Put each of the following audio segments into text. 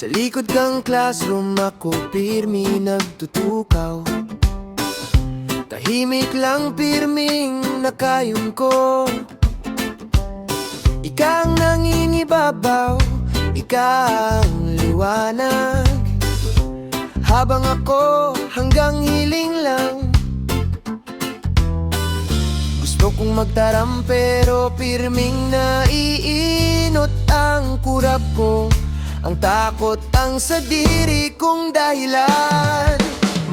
Sa likod kang classroom ako pirmi nagtutukaw. Tahimik lang pirming nakayong ko. Ika ang nangingibabaw, ika ang liwanag. Habang ako hanggang hiling lang. Gusto kong magtaram pero pirming naiinot ang kurap ko. Ang takot ang sa diri kong dahilan.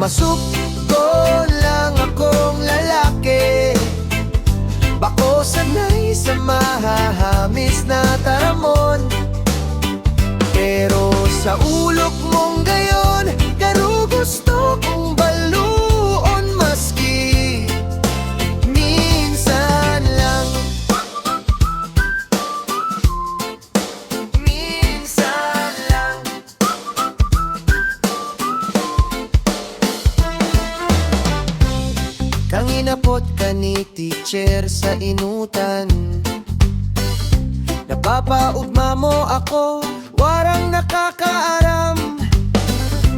Masukto lang akong lalaki. Bako sanay sa mahahamis na taramon. Pero sa ulok mong gayon, karo gusto kong baluon maski minsan lang. Minsan lang. Kanginapot ka ni teacher sa inutan. Napapaugma mo ako, warang nakakaaram.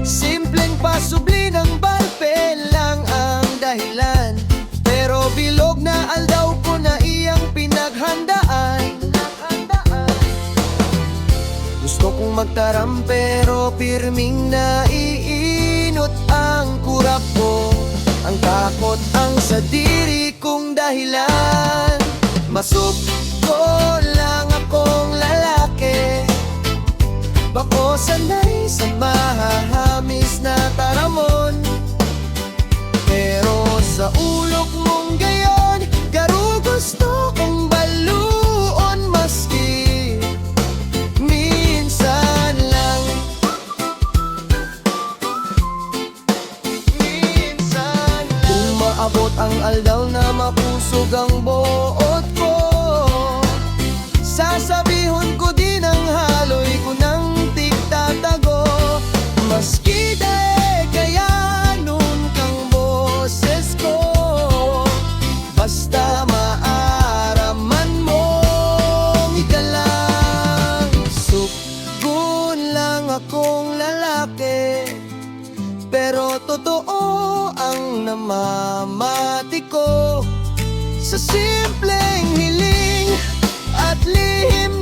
Simpleng pasubli ng balpe lang ang dahilan. Pero bilog na aldaw ko na iyang pinaghandaan. Gusto kong magtaram pero pirming naiinot ang kurap ko. Ang takot ang sa diri kong dahilan. Masukto lang akong lalaki. Bako sanay sa mahahamis na taramon. Pero sa ulok mong gayon, karo gusto kong baluon maski minsan lang. Minsan lang. Kung maabot ang aldaw na mapusog ang buot ko, sasabihon ko din ang haloy ko ng tigtatago. Maski de kaya nun kang boses ko, basta maaraman mo ika lang. Sugun lang akong lalaki, pero totoo ang namamati ko. Sa simpleng hiling at lihim